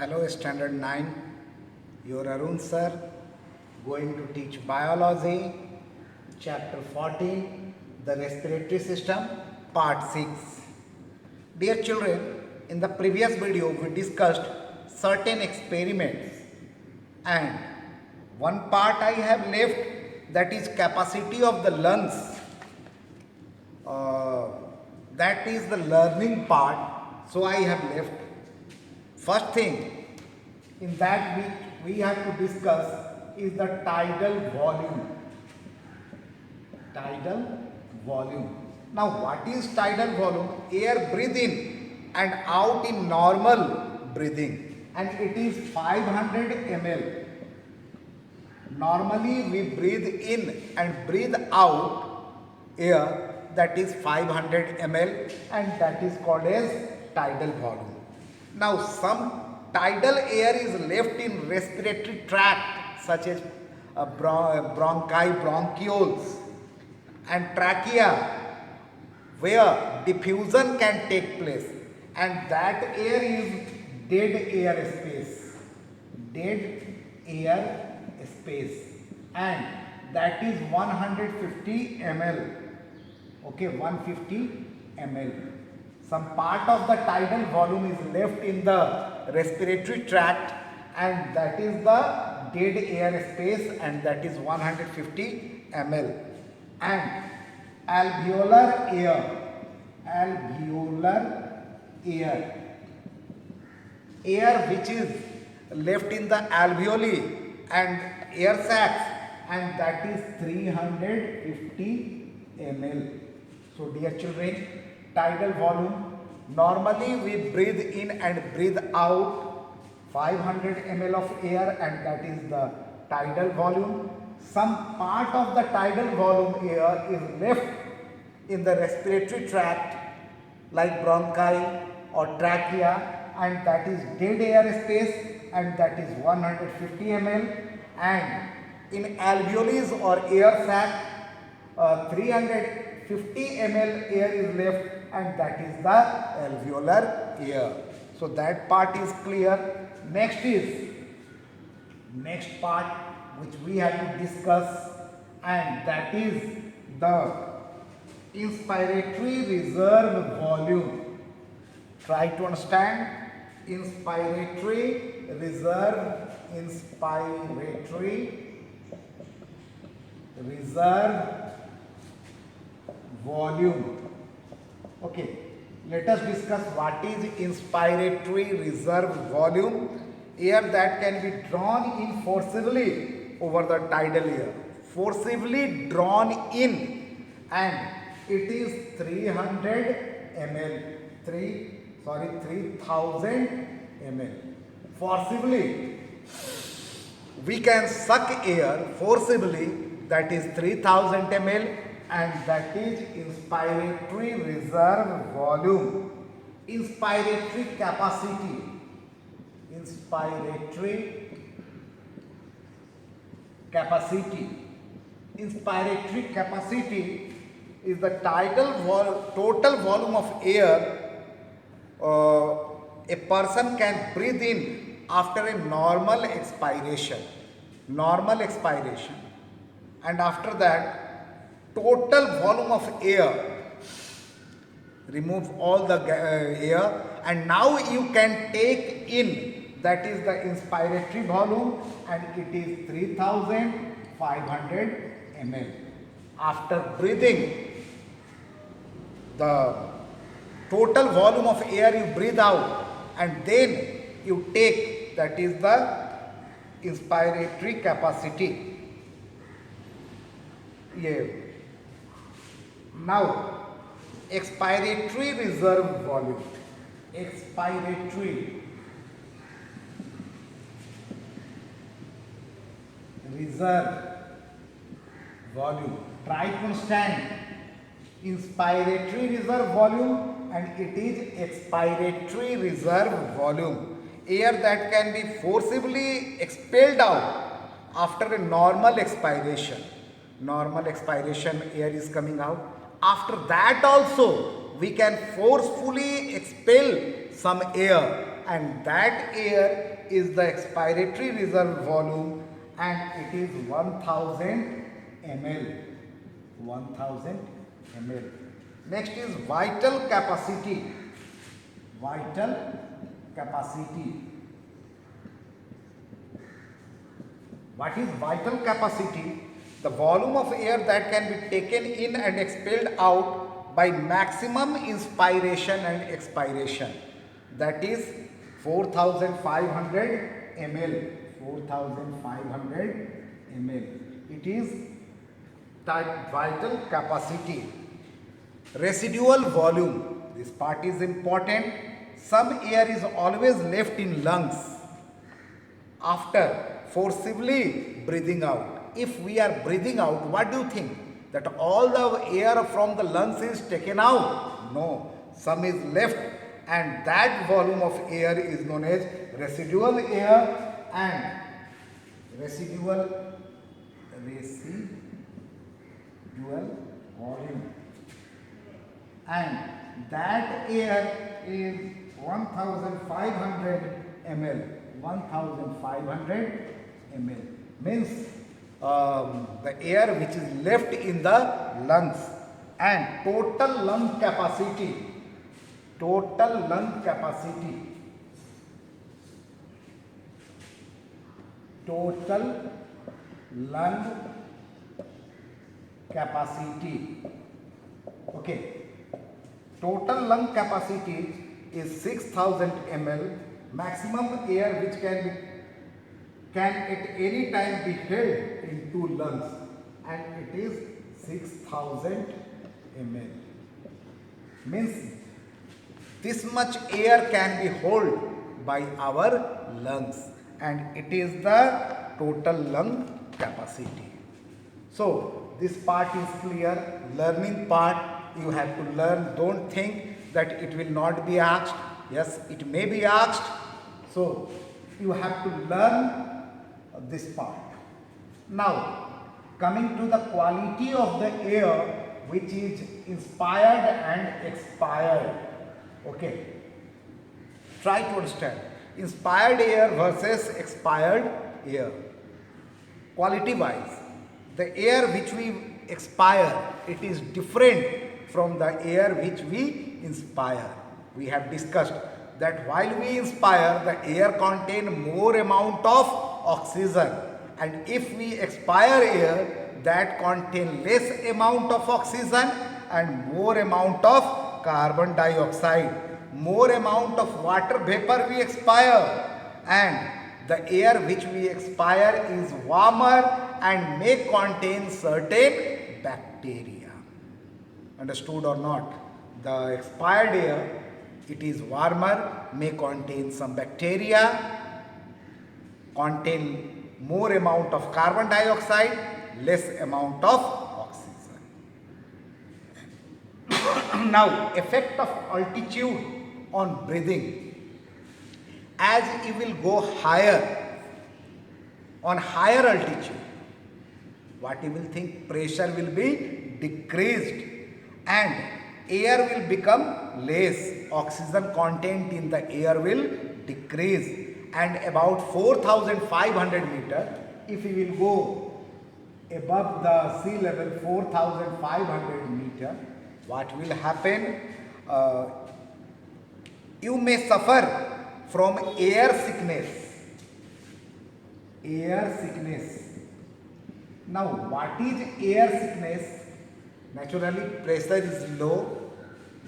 Hello Standard 9, your Arun sir going to teach biology chapter 14, the respiratory system, part 6. Dear children, in the previous video we discussed certain experiments and one part I have left, that is capacity of the lungs. That is the learning part, so I have left. First thing in that we have to discuss is the tidal volume. Tidal volume. Now what is tidal volume? Air breathe in and out in normal breathing, and it is 500 ml. Normally we breathe in and breathe out air, that is 500 ml, and that is called as tidal volume. Now some tidal air is left in respiratory tract such as bronchi, bronchioles and trachea, where diffusion can take place, and that air is dead air space. Dead air space, and that is 150 ml. Okay, 150 ml. Some part of the tidal volume is left in the respiratory tract, and that is the dead air space, and that is 150 ml. And alveolar air which is left in the alveoli and air sacs, and that is 350 ml. So dear children, tidal volume, normally we breathe in and breathe out 500 ml of air, and that is the tidal volume. Some part of the tidal volume air is left in the respiratory tract like bronchi or trachea, and that is dead air space, and that is 150 ml. And in alveoles or air sac, 350 ml air is left, and that is the alveolar air. So that part is clear. Next part which we have to discuss, and that is the inspiratory reserve volume. Try to understand. Inspiratory reserve volume. Okay, let us discuss what is inspiratory reserve volume. Air that can be drawn in forcibly over the tidal air. Forcibly drawn in, and it is 300 ml. 3000 ml. Forcibly we can suck air forcibly, that is 3000 ml, and that is inspiratory reserve volume. Inspiratory capacity. Inspiratory capacity is the total volume of air a person can breathe in after a normal expiration, and after that total volume of air, remove all the air, and now you can take in, that is the inspiratory volume, and it is 3500 ml. After breathing, the total volume of air you breathe out, and then you take, that is the inspiratory capacity. Yeah. Now expiratory reserve volume. Expiratory reserve volume. Try to understand. Inspiratory reserve volume and it is expiratory reserve volume. Air that can be forcibly expelled out after a normal expiration. Normal expiration, air is coming out. After that also we can forcefully expel some air, and that air is the expiratory reserve volume, and it is 1000 ml. 1000 ml. Next is vital capacity. Vital capacity. What is vital capacity? The volume of air that can be taken in and expelled out by maximum inspiration and expiration. That is 4500 ml. 4500 ml. It is vital capacity. Residual volume. This part is important. Some air is always left in lungs after forcibly breathing out. If we are breathing out, what do you think? That all the air from the lungs is taken out? No, some is left, and that volume of air is known as residual air and residual volume. And that air is 1500 ml. 1500 ml means the air which is left in the lungs, and total lung capacity okay, total lung capacity is 6000 ml. Maximum air which can at any time be held in two lungs, and it is 6000 ml. Means this much air can be held by our lungs, and it is the total lung capacity. So this part is clear. Learning part, you have to learn. Don't think that it will not be asked. Yes, it may be asked. So you have to learn this part. Now, coming to the quality of the air which is inspired and expired. Okay. Try to understand. Inspired air versus expired air. Quality wise, the air which we expire, it is different from the air which we inspire. We have discussed that while we inspire, the air contains more amount of oxygen, and if we expire air, that contains less amount of oxygen and more amount of carbon dioxide. More amount of water vapor we expire, and the air which we expire is warmer and may contain certain bacteria. Understood or not? The expired air, it is warmer, may contain some bacteria, contain more amount of carbon dioxide, less amount of oxygen. Now, effect of altitude on breathing. As you will go higher, on higher altitude, what you will think? Pressure will be decreased and air will become less. Oxygen content in the air will decrease, and about 4500 meter, if we will go above the sea level 4500 meter, what will happen? You may suffer from air sickness. Air sickness. Now, what is air sickness? Naturally, pressure is low,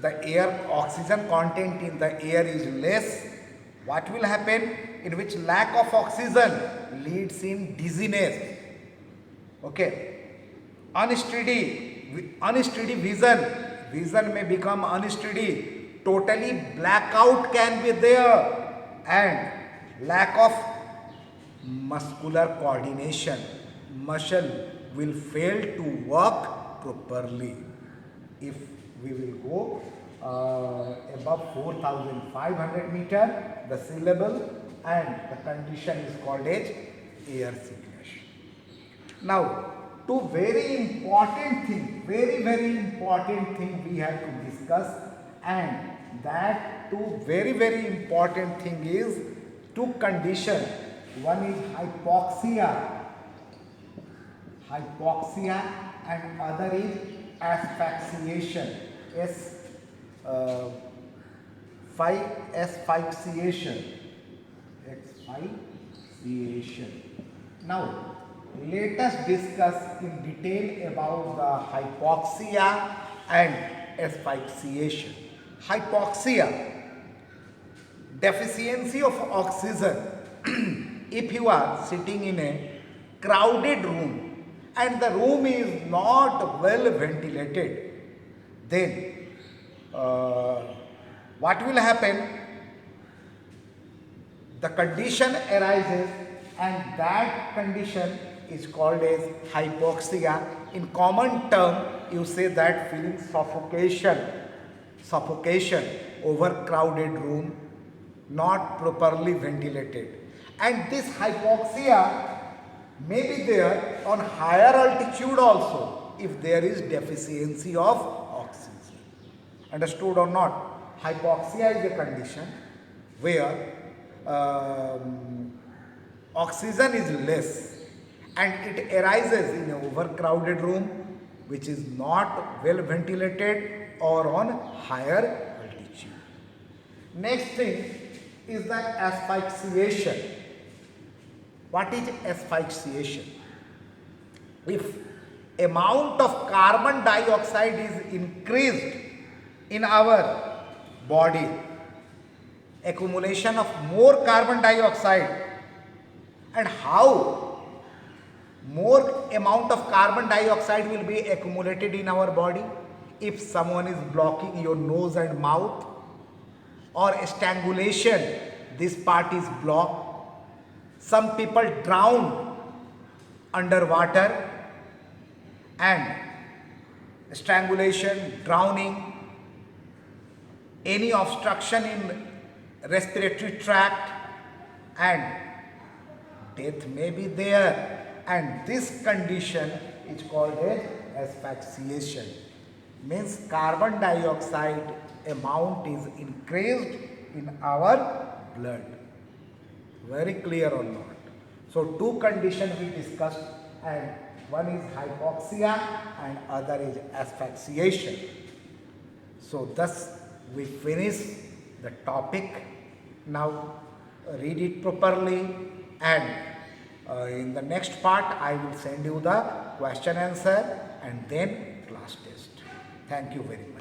the air oxygen content in the air is less. What will happen? In which lack of oxygen leads in dizziness. Okay. Unsteady vision may become unsteady. Totally blackout can be there, and lack of muscular coordination. Muscle will fail to work properly. If we will go above 4500 meter, the sea level, and the condition is called as air sickness. Now, two very important thing we have to discuss. And that two very important thing is two condition. One is hypoxia and other is asphyxiation. Uh, asphyxiation. Now, let us discuss in detail about the hypoxia and asphyxiation. Hypoxia, deficiency of oxygen. If you are sitting in a crowded room and the room is not well ventilated, then what will happen? The condition arises and that condition is called as hypoxia. In common term, you say that feeling suffocation over crowded room, not properly ventilated. And this hypoxia may be there on higher altitude also if there is deficiency of oxygen. Understood or not? Hypoxia is a condition where oxygen is less and it arises in an overcrowded room which is not well ventilated or on higher altitude. Next thing is that asphyxiation. What is asphyxiation? If amount of carbon dioxide is increased in our body, accumulation of more carbon dioxide, and how more amount of carbon dioxide will be accumulated in our body if someone is blocking your nose and mouth, or strangulation, this part is blocked. Some people drown underwater, and strangulation, drowning, any obstruction in respiratory tract, and death may be there. And this condition is called as asphyxiation. Means carbon dioxide amount is increased in our blood. Very clear or not? So two conditions we discussed, and one is hypoxia and other is asphyxiation. So thus we finish the topic. Now read it properly, and in the next part I will send you the question answer and then class test. Thank you very much.